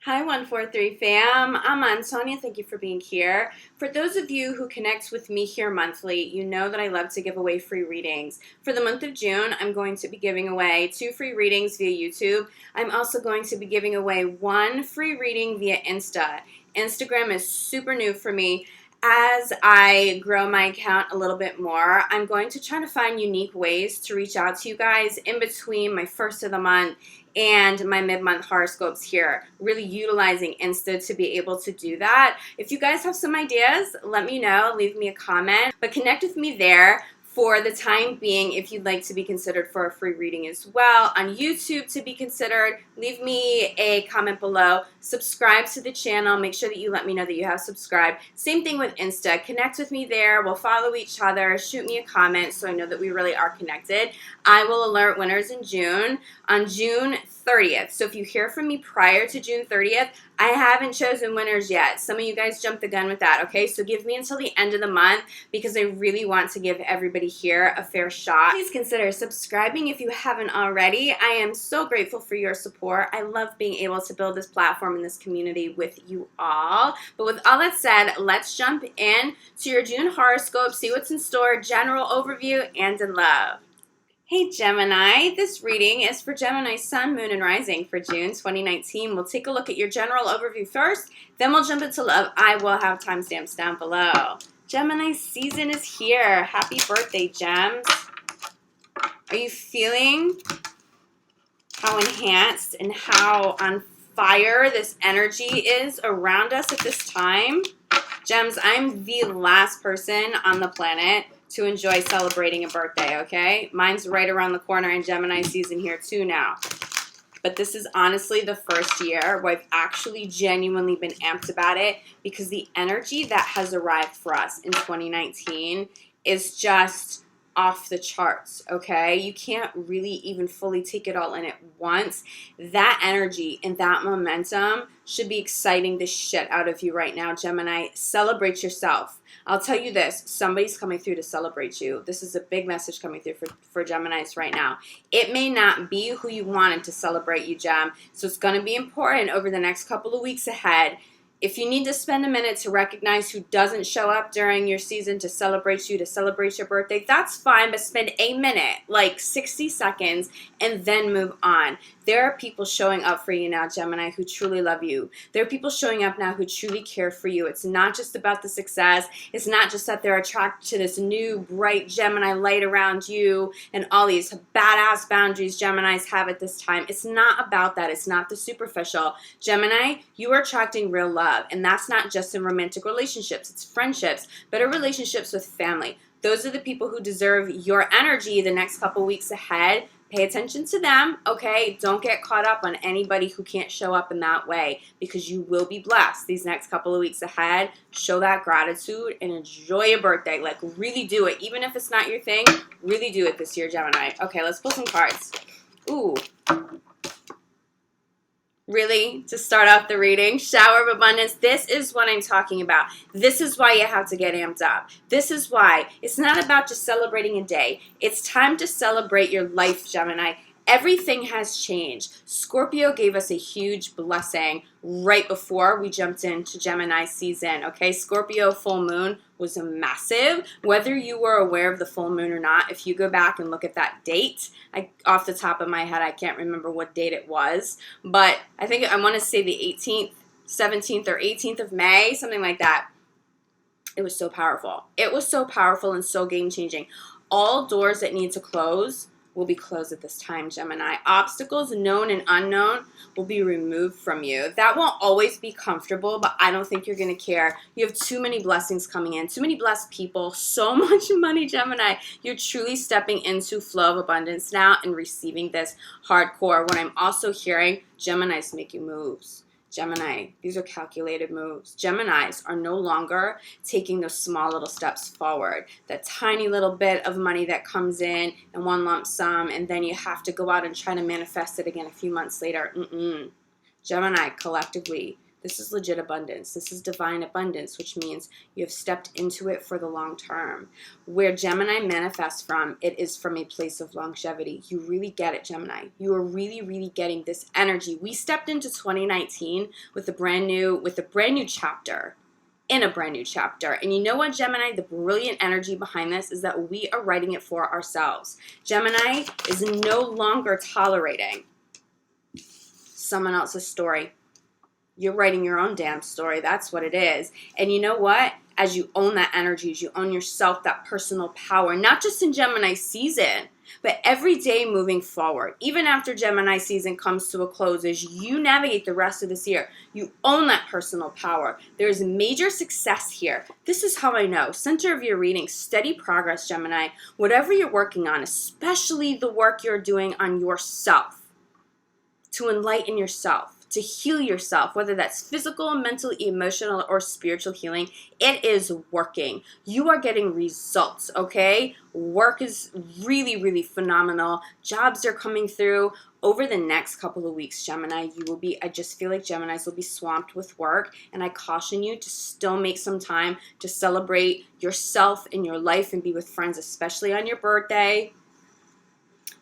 Hi, 143 fam. I'm Antonia. Thank you for being here. For those of you who connect with me here monthly, you know that I love to give away free readings. For the month of June, I'm going to be giving away 2 free readings via YouTube. I'm also going to be giving away 1 free reading via Insta. Instagram is super new for me. As I grow my account a little bit more, I'm going to try to find unique ways to reach out to you guys in between my first of the month and my mid-month horoscopes here, really utilizing Insta to be able to do that. If you guys have some ideas, let me know, leave me a comment, but connect with me there. For the time being, if you'd like to be considered for a free reading as well, on YouTube to be considered, leave me a comment below. Subscribe to the channel. Make sure that you let me know that you have subscribed. Same thing with Insta. Connect with me there. We'll follow each other. Shoot me a comment so I know that we really are connected. I will alert winners in June on June 30th. So if you hear from me prior to June 30th, I haven't chosen winners yet. Some of you guys jumped the gun with that, okay? So give me until the end of the month because I really want to give everybody here a fair shot. Please consider subscribing if you haven't already. I am so grateful for your support. I love being able to build this platform and this community with you all. But with all that said, let's jump in to your June horoscope, see what's in store, general overview, and in love. Hey Gemini, this reading is for Gemini Sun, Moon, and Rising for June 2019. We'll take a look at your general overview first, then we'll jump into love. I will have timestamps down below. Gemini season is here. Happy birthday, Gems. Are you feeling how enhanced and how on fire this energy is around us at this time? Gems, I'm the last person on the planet to enjoy celebrating a birthday, okay? Mine's right around the corner in Gemini season here too now. But this is honestly the first year where I've actually genuinely been amped about it because the energy that has arrived for us in 2019 is just off the charts, okay? You can't really even fully take it all in at once. That energy and that momentum should be exciting the shit out of you right now, Gemini. Celebrate yourself. I'll tell you this, somebody's coming through to celebrate you. This is a big message coming through for Geminis right now. It may not be who you wanted to celebrate you, Gem, so it's going to be important over the next couple of weeks ahead. If you need to spend a minute to recognize who doesn't show up during your season to celebrate you, to celebrate your birthday, that's fine, but spend a minute, like 60 seconds, and then move on. There are people showing up for you now, Gemini, who truly love you. There are people showing up now who truly care for you. It's not just about the success. It's not just that they're attracted to this new, bright Gemini light around you and all these badass boundaries Geminis have at this time. It's not about that. It's not the superficial. Gemini, you are attracting real love. And that's not just in romantic relationships, it's friendships, better relationships with family. Those are the people who deserve your energy the next couple weeks ahead. Pay attention to them, okay? Don't get caught up on anybody who can't show up in that way because you will be blessed these next couple of weeks ahead. Show that gratitude and enjoy your birthday. Like, really do it. Even if it's not your thing, really do it this year, Gemini. Okay, let's pull some cards. Ooh. Really, to start off the reading, shower of abundance. This is what I'm talking about. This is why you have to get amped up. This is why it's not about just celebrating a day. It's time to celebrate your life, Gemini. Everything has changed. Scorpio gave us a huge blessing right before we jumped into Gemini season, okay? Scorpio full moon was massive. Whether you were aware of the full moon or not, if you go back and look at that date, off the top of my head, I can't remember what date it was, but I want to say the 18th, 17th, or 18th of May, something like that. It was so powerful. It was so powerful and so game-changing. All doors that need to close will be closed at this time, Gemini. Obstacles, known and unknown, will be removed from you. That won't always be comfortable, but I don't think you're going to care. You have too many blessings coming in, too many blessed people, so much money, Gemini. You're truly stepping into flow of abundance now and receiving this hardcore. What I'm also hearing, Geminis make you moves. Gemini, these are calculated moves. Geminis are no longer taking those small little steps forward. That tiny little bit of money that comes in one lump sum, and then you have to go out and try to manifest it again a few months later. Gemini, collectively, This is legit abundance. This is divine abundance, which means you have stepped into it for the long term. Where Gemini manifests from, it is from a place of longevity. You really get it, Gemini. You are really, really getting this energy. We stepped into 2019 with a brand new chapter. In a brand new chapter. And you know what, Gemini? The brilliant energy behind this is that we are writing it for ourselves. Gemini is no longer tolerating someone else's story. You're writing your own damn story. That's what it is. And you know what? As you own that energy, as you own yourself, that personal power, not just in Gemini season, but every day moving forward, even after Gemini season comes to a close, as you navigate the rest of this year, you own that personal power. There's major success here. This is how I know. Center of your reading, steady progress, Gemini. Whatever you're working on, especially the work you're doing on yourself, to enlighten yourself, to heal yourself, whether that's physical, mental, emotional, or spiritual healing, it is working. You are getting results, okay? Work is really, really phenomenal. Jobs are coming through. Over the next couple of weeks, Gemini, I just feel like Geminis will be swamped with work, and I caution you to still make some time to celebrate yourself in your life and be with friends, especially on your birthday.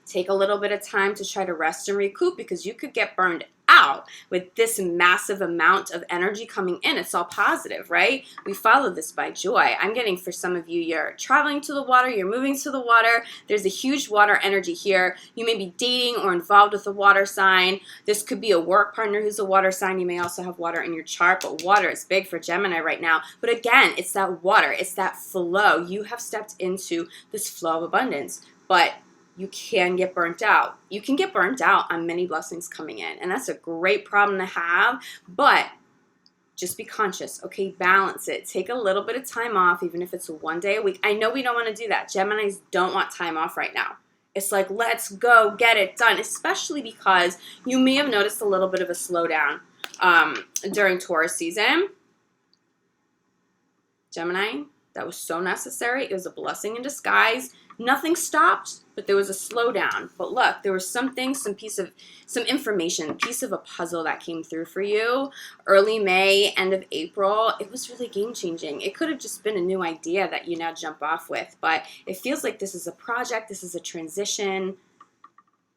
Take a little bit of time to try to rest and recoup, because you could get burned out with this massive amount of energy coming in. It's all positive, right? We follow this by joy. I'm getting, for some of you, you're traveling to the water, you're moving to the water. There's a huge water energy here. You may be dating or involved with a water sign. This could be a work partner who's a water sign. You may also have water in your chart, but water is big for Gemini right now. But again, it's that water. It's that flow. You have stepped into this flow of abundance, but you can get burnt out. You can get burnt out on many blessings coming in, and that's a great problem to have, but just be conscious, okay? Balance it. Take a little bit of time off, even if it's one day a week. I know we don't want to do that. Geminis don't want time off right now. It's like, let's go get it done, especially because you may have noticed a little bit of a slowdown during Taurus season. Gemini, that was so necessary. It was a blessing in disguise. Nothing stopped, but there was a slowdown. But look, there was something, some information, piece of a puzzle that came through for you. Early May, end of April, it was really game-changing. It could have just been a new idea that you now jump off with, but it feels like this is a project, this is a transition.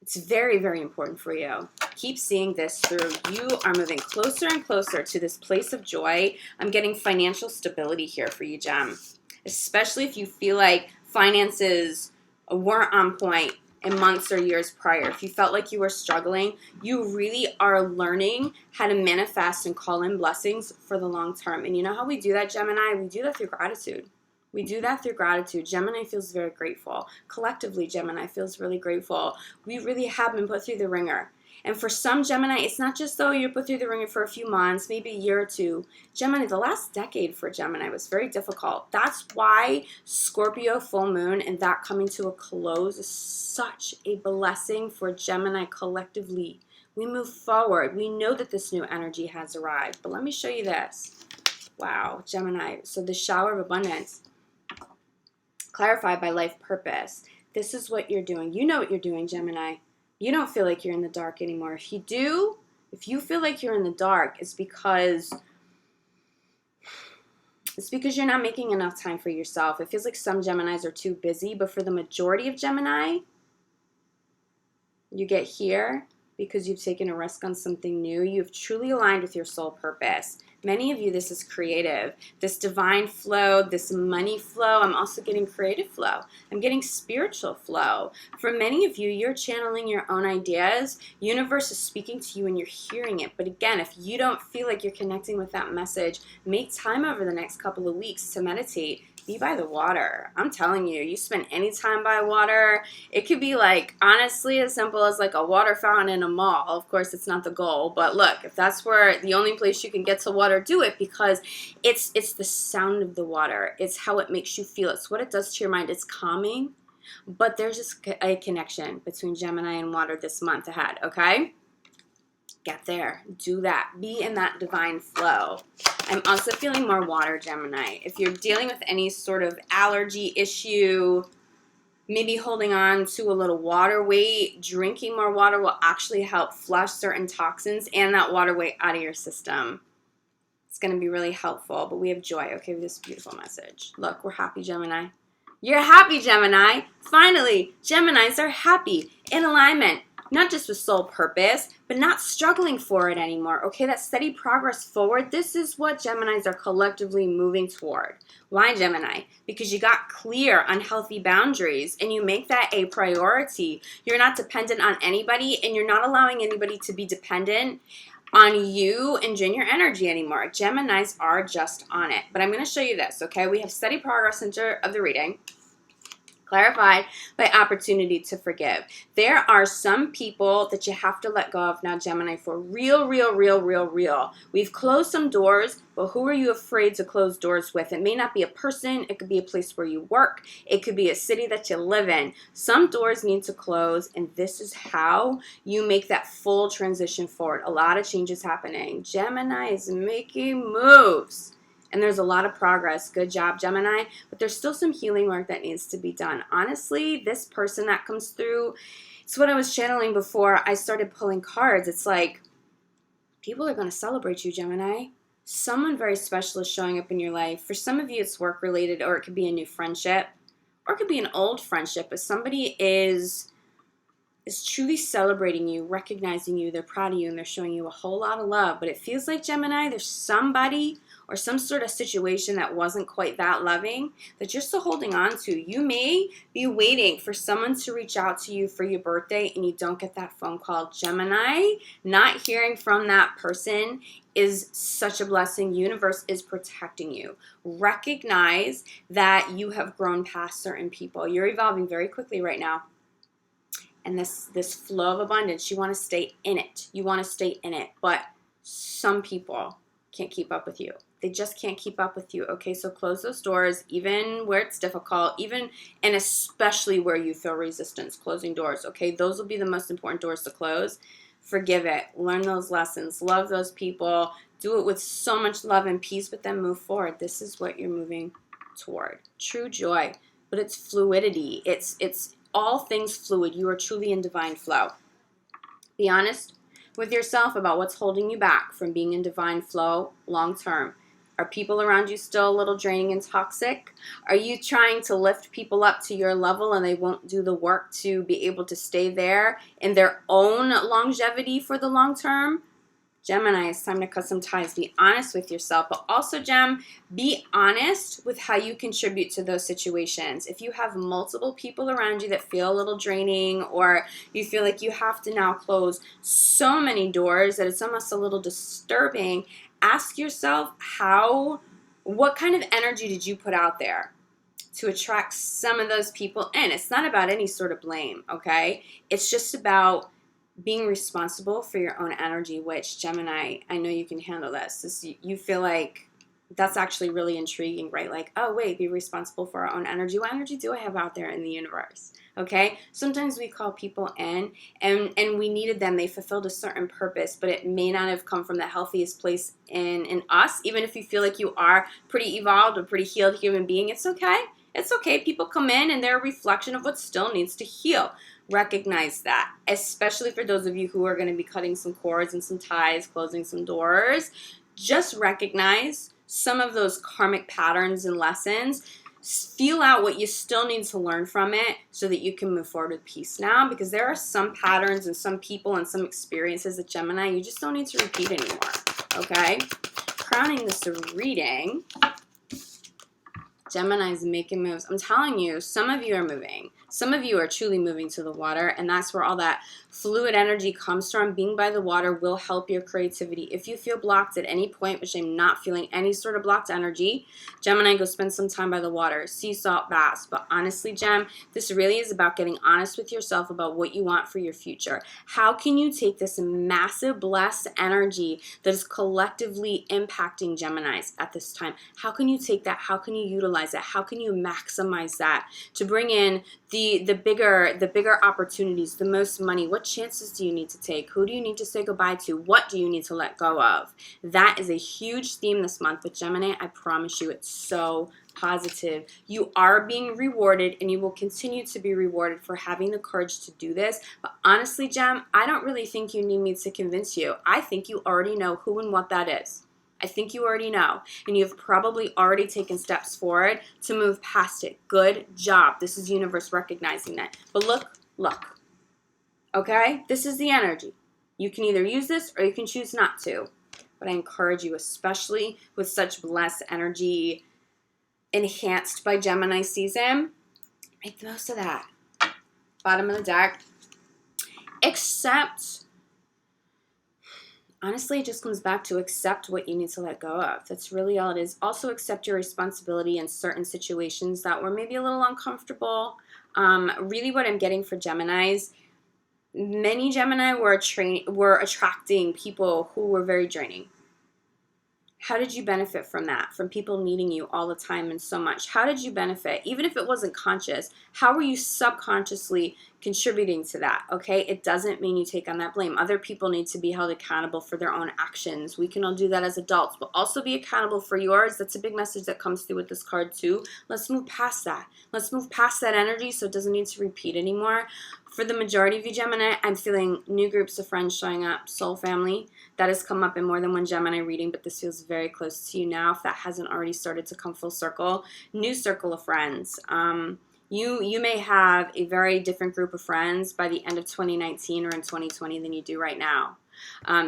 It's very, very important for you. Keep seeing this through. You are moving closer and closer to this place of joy. I'm getting financial stability here for you, Gem. Especially if you feel like finances weren't on point in months or years prior. If you felt like you were struggling, you really are learning how to manifest and call in blessings for the long term. And you know how we do that, Gemini? We do that through gratitude. We do that through gratitude. Gemini feels very grateful. Collectively, Gemini feels really grateful. We really have been put through the ringer. And for some Gemini, it's not just though you're put through the ringer for a few months, maybe a year or two. Gemini, the last decade for Gemini was very difficult. That's why Scorpio full moon and that coming to a close is such a blessing for Gemini collectively. We move forward. We know that this new energy has arrived. But let me show you this. Wow, Gemini. So the shower of abundance, clarified by life purpose. This is what you're doing. You know what you're doing, Gemini. You don't feel like you're in the dark anymore. If you do, if you feel like you're in the dark, it's because you're not making enough time for yourself. It feels like some Geminis are too busy, but for the majority of Gemini, you get here because you've taken a risk on something new. You've truly aligned with your soul purpose. Many of you, this is creative. This divine flow, this money flow. I'm also getting creative flow. I'm getting spiritual flow. For many of you, you're channeling your own ideas. Universe is speaking to you and you're hearing it. But again, if you don't feel like you're connecting with that message, make time over the next couple of weeks to meditate. Be by the water. I'm telling you, you spend any time by water, it could be like, honestly, as simple as like a water fountain in a mall. Of course, it's not the goal, but look, if that's where the only place you can get to water, do it, because it's the sound of the water. It's how it makes you feel. It's what it does to your mind. It's calming, but there's just a connection between Gemini and water this month ahead, okay? Get there. Do that. Be in that divine flow. I'm also feeling more water, Gemini. If you're dealing with any sort of allergy issue, maybe holding on to a little water weight, drinking more water will actually help flush certain toxins and that water weight out of your system. It's going to be really helpful, but we have joy. Okay, with this beautiful message. Look, we're happy, Gemini. You're happy, Gemini. Finally, Geminis are happy, in alignment, not just with soul purpose, but not struggling for it anymore. Okay, that steady progress forward, this is what Geminis are collectively moving toward. Why, Gemini? Because you got clear on healthy boundaries and you make that a priority. You're not dependent on anybody and you're not allowing anybody to be dependent on you and drain your energy anymore. Geminis are just on it. But I'm going to show you this, okay? We have steady progress center of the reading, clarified by opportunity to forgive. There are some people that you have to let go of now, Gemini, for real. We've closed some doors, but who are you afraid to close doors with? It may not be a person. It could be a place where you work. It could be a city that you live in. Some doors need to close, and this is how you make that full transition forward. A lot of changes happening. Gemini is making moves. And there's a lot of progress. Good job, Gemini. But there's still some healing work that needs to be done. Honestly, this person that comes through, it's what I was channeling before I started pulling cards. It's like, people are going to celebrate you, Gemini. Someone very special is showing up in your life. For some of you, it's work-related, or it could be a new friendship, or it could be an old friendship. But somebody is truly celebrating you, recognizing you, they're proud of you, and they're showing you a whole lot of love. But it feels like, Gemini, there's somebody or some sort of situation that wasn't quite that loving that you're still holding on to. You may be waiting for someone to reach out to you for your birthday and you don't get that phone call. Gemini, not hearing from that person is such a blessing. Universe is protecting you. Recognize that you have grown past certain people. You're evolving very quickly right now. And this flow of abundance, you want to stay in it. You want to stay in it. But some people can't keep up with you. They just can't keep up with you. Okay, so close those doors, even where it's difficult, even and especially where you feel resistance, closing doors. Okay, those will be the most important doors to close. Forgive it. Learn those lessons. Love those people. Do it with so much love and peace, but then move forward. This is what you're moving toward. True joy. But it's fluidity. It's all things fluid. You are truly in divine flow. Be honest with yourself about what's holding you back from being in divine flow long term. Are people around you still a little draining and toxic? Are you trying to lift people up to your level and they won't do the work to be able to stay there in their own longevity for the long term? Gemini, it's time to cut some ties. Be honest with yourself, but also, Gem, be honest with how you contribute to those situations. If you have multiple people around you that feel a little draining, or you feel like you have to now close so many doors that it's almost a little disturbing, ask yourself what kind of energy did you put out there to attract some of those people in? It's not about any sort of blame, okay? It's just about being responsible for your own energy, which, Gemini, I know you can handle this. You feel like that's actually really intriguing, right? Like, oh, wait, be responsible for our own energy. What energy do I have out there in the universe? Okay? Sometimes we call people in, and we needed them. They fulfilled a certain purpose, but it may not have come from the healthiest place in us. Even if you feel like you are pretty evolved or pretty healed human being, it's okay. It's okay. People come in, and they're a reflection of what still needs to heal. Recognize that, especially for those of you who are going to be cutting some cords and some ties, closing some doors. Just recognize some of those karmic patterns and lessons. Feel out what you still need to learn from it so that you can move forward with peace now, because there are some patterns and some people and some experiences that, Gemini, you just don't need to repeat anymore, okay? Crowning this reading, Gemini's making moves. I'm telling you, some of you are moving. Some of you are truly moving to the water, and that's where all that fluid energy comes from. Being by the water will help your creativity. If you feel blocked at any point, which I'm not feeling any sort of blocked energy, Gemini, go spend some time by the water. Sea salt baths. But honestly, Gem, this really is about getting honest with yourself about what you want for your future. How can you take this massive blessed energy that is collectively impacting Geminis at this time? How can you take that? How can you utilize it? How can you maximize that to bring in the bigger opportunities, the most money? What chances do you need to take? Who do you need to say goodbye to? What do you need to let go of? That is a huge theme this month with Gemini. I promise you, it's so positive. You are being rewarded, and you will continue to be rewarded for having the courage to do this. But honestly, Gem, I don't really think you need me to convince you. I think you already know who and what that is. I think you already know, and you've probably already taken steps forward to move past it. Good job. This is universe recognizing that. But look, okay? This is the energy. You can either use this or you can choose not to. But I encourage you, especially with such blessed energy enhanced by Gemini season, make the most of that. Bottom of the deck. Honestly, it just comes back to accept what you need to let go of. That's really all it is. Also accept your responsibility in certain situations that were maybe a little uncomfortable. Really what I'm getting for Geminis, many Gemini were attracting people who were very draining. How did you benefit from that? From people needing you all the time and so much? How did you benefit? Even if it wasn't conscious, how were you subconsciously contributing to that? Okay, it doesn't mean you take on that blame. Other people need to be held accountable for their own actions. We can all do that as adults, but also be accountable for yours. That's a big message that comes through with this card too. Let's move past that. Let's move past that energy so it doesn't need to repeat anymore. For the majority of you Gemini, I'm feeling new groups of friends showing up, soul family. That has come up in more than one Gemini reading, but this feels very close to you now if that hasn't already started to come full circle. New circle of friends. You may have a very different group of friends by the end of 2019 or in 2020 than you do right now.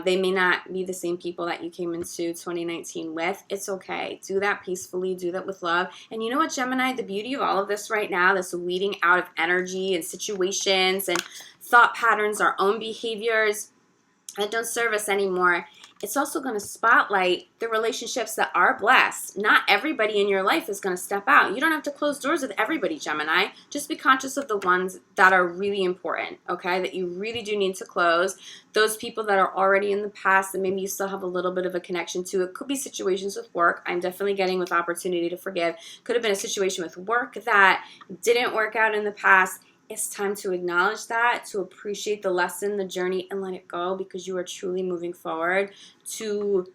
They may not be the same people that you came into 2019 with. It's okay. Do that peacefully. Do that with love. And you know what, Gemini? The beauty of all of this right now, this weeding out of energy and situations and thought patterns, our own behaviors that don't serve us anymore, it's also going to spotlight the relationships that are blessed. Not everybody in your life is going to step out. You don't have to close doors with everybody, Gemini. Just be conscious of the ones that are really important, okay, that you really do need to close. Those people that are already in the past that maybe you still have a little bit of a connection to. It could be situations with work. I'm definitely getting with opportunity to forgive. Could have been a situation with work that didn't work out in the past. It's time to acknowledge that, to appreciate the lesson, the journey, and let it go because you are truly moving forward to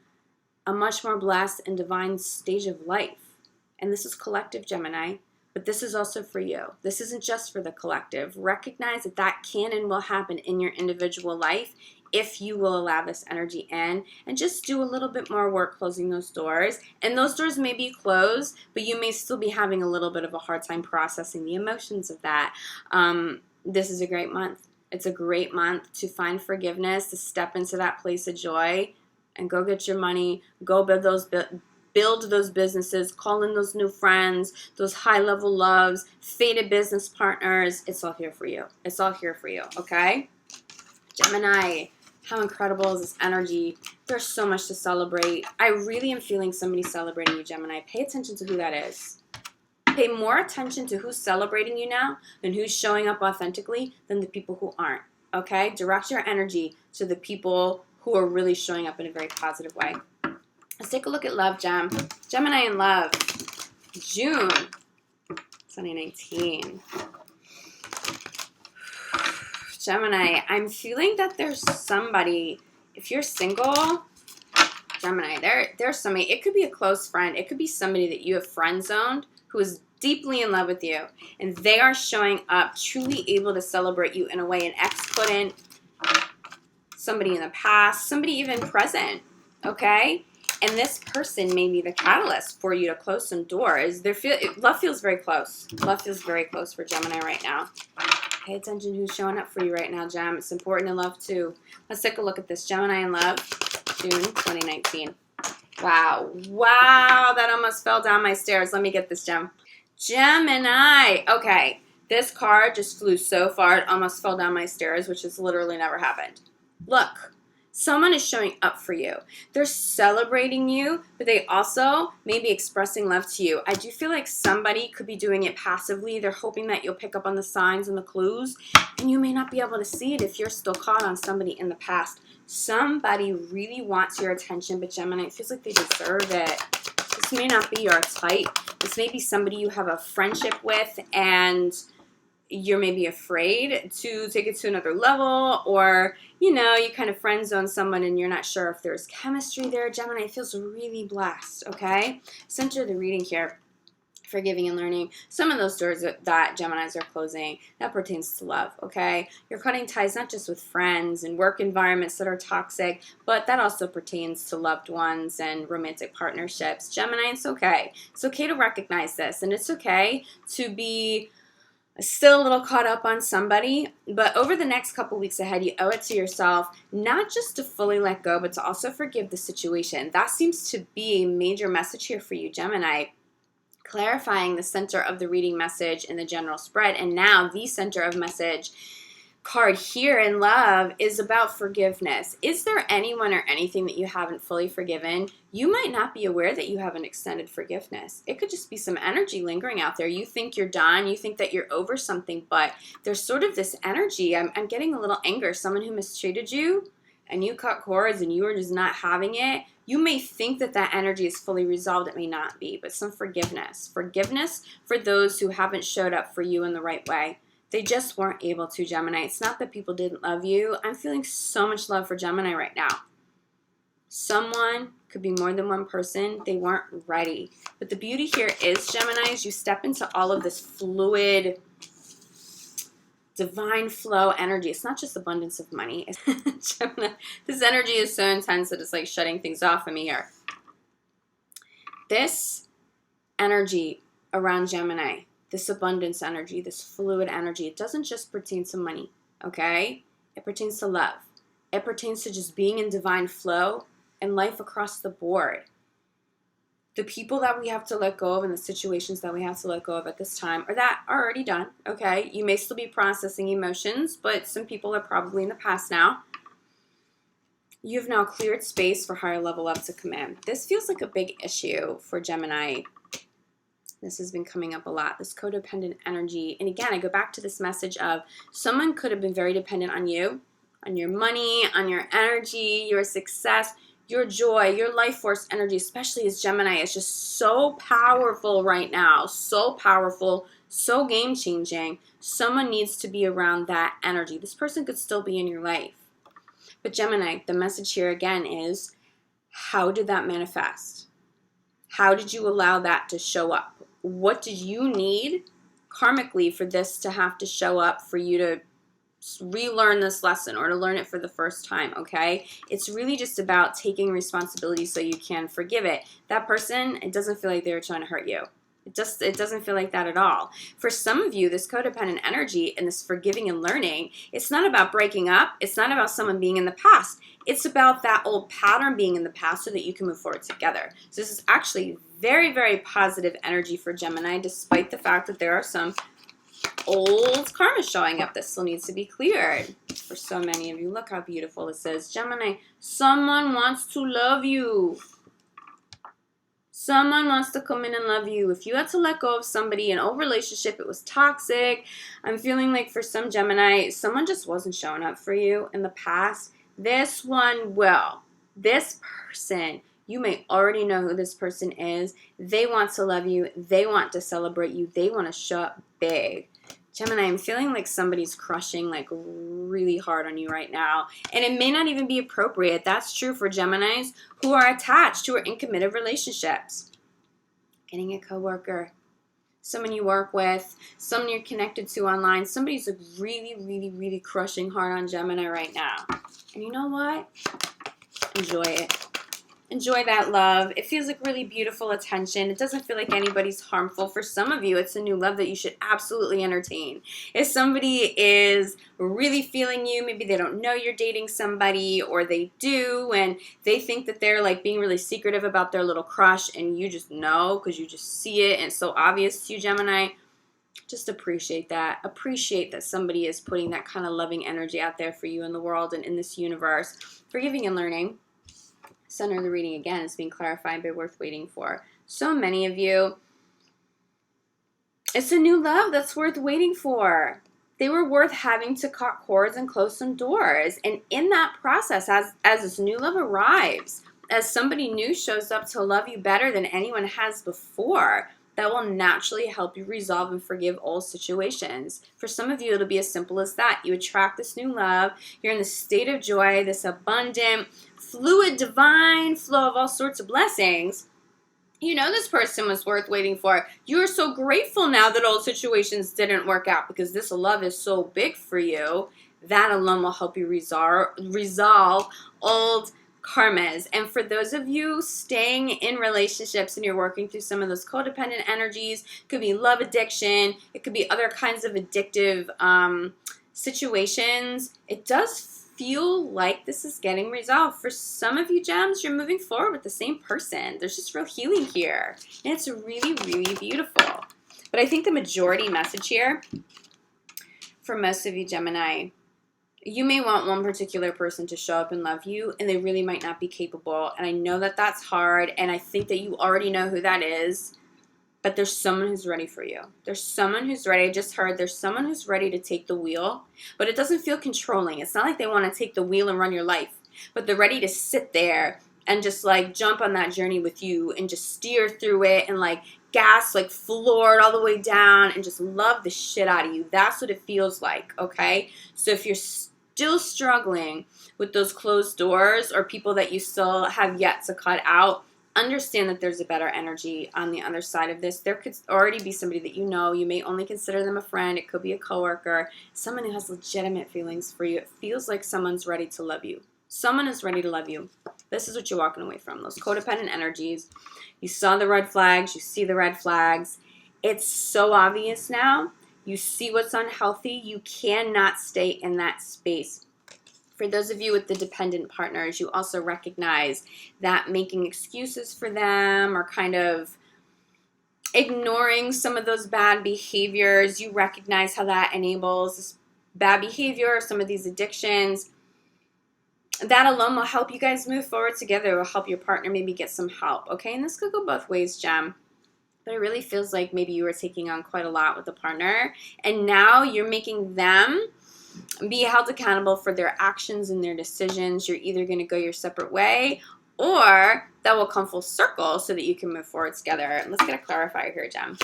a much more blessed and divine stage of life. And this is collective, Gemini, but this is also for you. This isn't just for the collective. Recognize that that can and will happen in your individual life if you will allow this energy in, and just do a little bit more work closing those doors. And those doors may be closed, but you may still be having a little bit of a hard time processing the emotions of that. This is a great month. It's a great month to find forgiveness, to step into that place of joy, and go get your money, go build those businesses, call in those new friends, those high-level loves, fated business partners. It's all here for you. It's all here for you, okay? Gemini, how incredible is this energy? There's so much to celebrate. I really am feeling somebody celebrating you, Gemini. Pay attention to who that is. Pay more attention to who's celebrating you now and who's showing up authentically than the people who aren't, okay? Direct your energy to the people who are really showing up in a very positive way. Let's take a look at love, Gemini in love, June 2019. Gemini, I'm feeling that there's somebody, if you're single, Gemini, there's somebody, it could be a close friend, it could be somebody that you have friend zoned who is deeply in love with you, and they are showing up truly able to celebrate you in a way an ex couldn't, somebody in the past, somebody even present, okay? And this person may be the catalyst for you to close some doors. Love feels very close. Love feels very close for Gemini right now. Pay attention who's showing up for you right now, Gem. It's important in love, too. Let's take a look at this. Gemini in love, June 2019. Wow. Wow, that almost fell down my stairs. Let me get this, Gem. Gemini. Okay, this card just flew so far, it almost fell down my stairs, which has literally never happened. Look. Someone is showing up for you. They're celebrating you, but they also may be expressing love to you. I do feel like somebody could be doing it passively. They're hoping that you'll pick up on the signs and the clues, and you may not be able to see it if you're still caught on somebody in the past. Somebody really wants your attention, but Gemini, it feels like they deserve it. This may not be your type. This may be somebody you have a friendship with, and you're maybe afraid to take it to another level, or, you know, you kind of friend zone someone and you're not sure if there's chemistry there. Gemini feels really blessed, okay? Center the reading here. forgiving and learning. Some of those doors that Geminis are closing, that pertains to love, okay? You're cutting ties not just with friends and work environments that are toxic, but that also pertains to loved ones and romantic partnerships. Gemini, it's okay. It's okay to recognize this, and it's okay to be still a little caught up on somebody, but over the next couple weeks ahead, you owe it to yourself not just to fully let go, but to also forgive the situation. That seems to be a major message here for you, Gemini. Clarifying the center of the reading message in the general spread, and now the center of message card here in love is about forgiveness. Is there anyone or anything that you haven't fully forgiven? You might not be aware that you have an extended forgiveness. It could just be some energy lingering out there. You think you're done, you think that you're over something, but there's sort of this energy. I'm getting a little anger. Someone who mistreated you and you cut cords and you were just not having it. You may think that that energy is fully resolved. It may not be, but some forgiveness. Forgiveness for those who haven't showed up for you in the right way. They just weren't able to, Gemini. It's not that people didn't love you. I'm feeling so much love for Gemini right now. Someone, could be more than one person, they weren't ready. But the beauty here is, Gemini, is you step into all of this fluid, divine flow energy. It's not just abundance of money. Gemini, this energy is so intense that it's like shutting things off of me here. This energy around Gemini, this abundance energy, this fluid energy, it doesn't just pertain to money, okay? It pertains to love. It pertains to just being in divine flow and life across the board. The people that we have to let go of and the situations that we have to let go of at this time are that are already done, okay? You may still be processing emotions, but some people are probably in the past now. You've now cleared space for higher level love to come in. This feels like a big issue for Gemini. This has been coming up a lot, this codependent energy. And again, I go back to this message of someone could have been very dependent on you, on your money, on your energy, your success, your joy, your life force energy, especially as Gemini is just so powerful right now, so powerful, so game-changing. Someone needs to be around that energy. This person could still be in your life. But Gemini, the message here again is, how did that manifest? How did you allow that to show up? What did you need karmically for this to have to show up for you to relearn this lesson or to learn it for the first time, okay? It's really just about taking responsibility so you can forgive it. That person, it doesn't feel like they were trying to hurt you. It doesn't feel like that at all. For some of you, this codependent energy and this forgiving and learning, it's not about breaking up. It's not about someone being in the past. It's about that old pattern being in the past so that you can move forward together. So this is actually very, very positive energy for Gemini, despite the fact that there are some old karma showing up that still needs to be cleared. For so many of you, look how beautiful this is. Gemini, someone wants to love you. Someone wants to come in and love you. If you had to let go of somebody, an old relationship, it was toxic. I'm feeling like for some Gemini, someone just wasn't showing up for you in the past. This one will. This person, you may already know who this person is. They want to love you. They want to celebrate you. They want to show up big. Gemini, I'm feeling like somebody's crushing like really hard on you right now. And it may not even be appropriate. That's true for Geminis who are attached, who are in committed relationships. Getting a coworker, someone you work with, someone you're connected to online. Somebody's like really, really, really crushing hard on Gemini right now. And you know what? Enjoy it. Enjoy that love. It feels like really beautiful attention. It doesn't feel like anybody's harmful. For some of you, it's a new love that you should absolutely entertain. If somebody is really feeling you, maybe they don't know you're dating somebody, or they do, and they think that they're like being really secretive about their little crush, and you just know because you just see it and it's so obvious to you, Gemini. Just appreciate that. Appreciate that somebody is putting that kind of loving energy out there for you in the world and in this universe. Forgiving and learning. Center of the reading again is being clarified by worth waiting for. So many of you, it's a new love that's worth waiting for. They were worth having to cut cords and close some doors. And in that process, as this new love arrives, as somebody new shows up to love you better than anyone has before, that will naturally help you resolve and forgive old situations. For some of you, it'll be as simple as that. You attract this new love. You're in this state of joy, this abundant, fluid, divine flow of all sorts of blessings. You know this person was worth waiting for. You're so grateful now that old situations didn't work out because this love is so big for you. That alone will help you resolve old karmas. And for those of you staying in relationships and you're working through some of those codependent energies, it could be love addiction, it could be other kinds of addictive situations, it does feel like this is getting resolved. For some of you gems, you're moving forward with the same person. There's just real healing here. And it's really, really beautiful. But I think the majority message here, for most of you Gemini, you may want one particular person to show up and love you, and they really might not be capable. And I know that that's hard, and I think that you already know who that is. But there's someone who's ready for you. There's someone who's ready. I just heard there's someone who's ready to take the wheel, but it doesn't feel controlling. It's not like they want to take the wheel and run your life, but they're ready to sit there and just like jump on that journey with you and just steer through it and like gas, like floored all the way down and just love the shit out of you. That's what it feels like, okay? So if you're still struggling with those closed doors or people that you still have yet to cut out, understand that there's a better energy on the other side of this. There could already be somebody that you know. You may only consider them a friend. It could be a coworker, someone who has legitimate feelings for you. It feels like someone's ready to love you. Someone is ready to love you. This is what you're walking away from, those codependent energies. You saw the red flags. You see the red flags. It's so obvious now. You see what's unhealthy. You cannot stay in that space. For those of you with the dependent partners, you also recognize that making excuses for them or kind of ignoring some of those bad behaviors, you recognize how that enables this bad behavior, some of these addictions. That alone will help you guys move forward together. It will help your partner maybe get some help, okay? And this could go both ways, Gem. But it really feels like maybe you were taking on quite a lot with the partner, and now you're making them be held accountable for their actions and their decisions. You're either going to go your separate way, or that will come full circle so that you can move forward together. And let's get a clarifier here, Gem.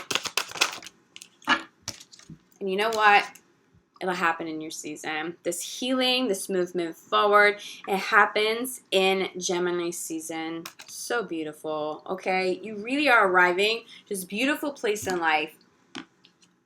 And you know what? It'll happen in your season. This healing, this movement forward, it happens in Gemini season. So beautiful, okay? You really are arriving to this beautiful place in life,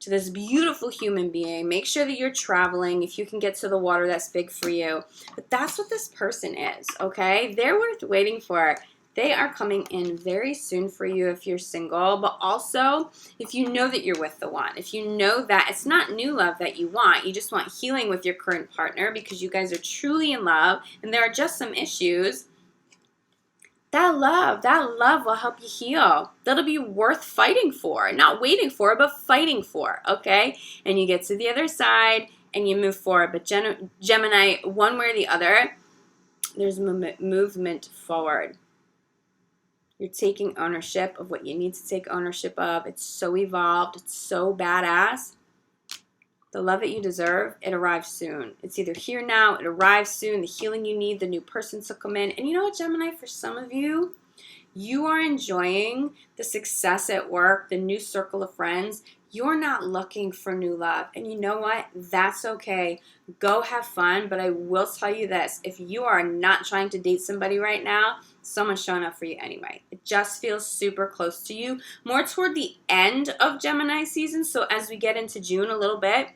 to this beautiful human being. Make sure that you're traveling. If you can get to the water, that's big for you. But that's what this person is, okay? They're worth waiting for. They are coming in very soon for you if you're single, but also if you know that you're with the one. If you know that it's not new love that you want, you just want healing with your current partner because you guys are truly in love and there are just some issues, that love will help you heal. That'll be worth fighting for, not waiting for, but fighting for, okay? And you get to the other side and you move forward. But Gemini, one way or the other, there's movement forward. You're taking ownership of what you need to take ownership of. It's so evolved. It's so badass. The love that you deserve, it arrives soon. It's either here now, it arrives soon, the healing you need, the new person to come in. And you know what, Gemini, for some of you, you are enjoying the success at work, the new circle of friends. You're not looking for new love. And you know what? That's okay. Go have fun. But I will tell you this. If you are not trying to date somebody right now, someone's showing up for you anyway. It just feels super close to you. More toward the end of Gemini season. So as we get into June a little bit,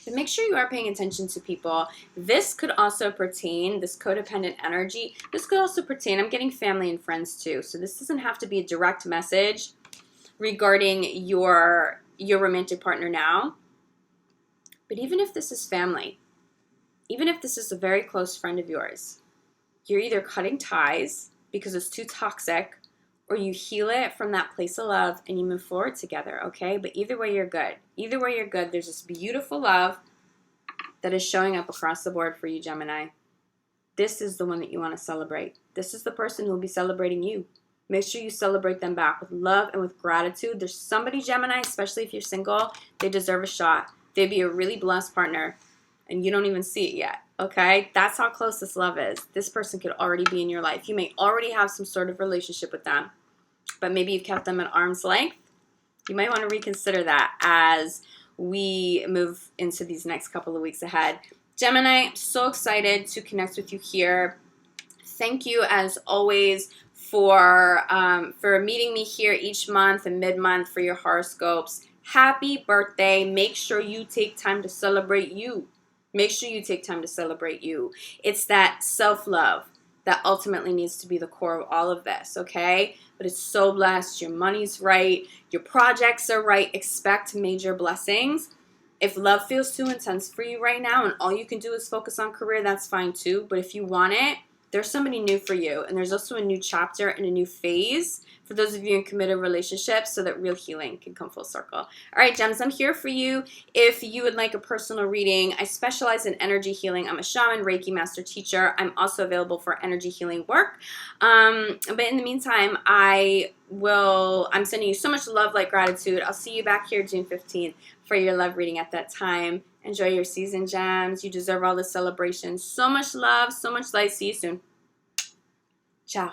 but make sure you are paying attention to people. This could also pertain, this codependent energy, this could also pertain, I'm getting family and friends too. So this doesn't have to be a direct message regarding your romantic partner now. But even if this is family, even if this is a very close friend of yours, you're either cutting ties because it's too toxic, or you heal it from that place of love and you move forward together, okay? But either way, you're good. Either way, you're good. There's this beautiful love that is showing up across the board for you, Gemini. This is the one that you want to celebrate. This is the person who will be celebrating you. Make sure you celebrate them back with love and with gratitude. There's somebody, Gemini, especially if you're single, they deserve a shot. They'd be a really blessed partner, and you don't even see it yet, okay? That's how close this love is. This person could already be in your life. You may already have some sort of relationship with them, but maybe you've kept them at arm's length. You might want to reconsider that as we move into these next couple of weeks ahead. Gemini, so excited to connect with you here. Thank you, as always, for meeting me here each month and mid-month for your horoscopes. Happy birthday. Make sure you take time to celebrate you. Make sure you take time to celebrate you. It's that self-love that ultimately needs to be the core of all of this, okay? But it's so blessed. Your money's right. Your projects are right. Expect major blessings. If love feels too intense for you right now and all you can do is focus on career, that's fine too. But if you want it, there's somebody new for you. And there's also a new chapter and a new phase for those of you in committed relationships so that real healing can come full circle. All right, gems, I'm here for you if you would like a personal reading. I specialize in energy healing. I'm a shaman, Reiki master teacher. I'm also available for energy healing work. But in the meantime, I'm sending you so much love, light, gratitude. I'll see you back here June 15th for your love reading at that time. Enjoy your season, gems. You deserve all the celebration. So much love, so much light. See you soon. Ciao.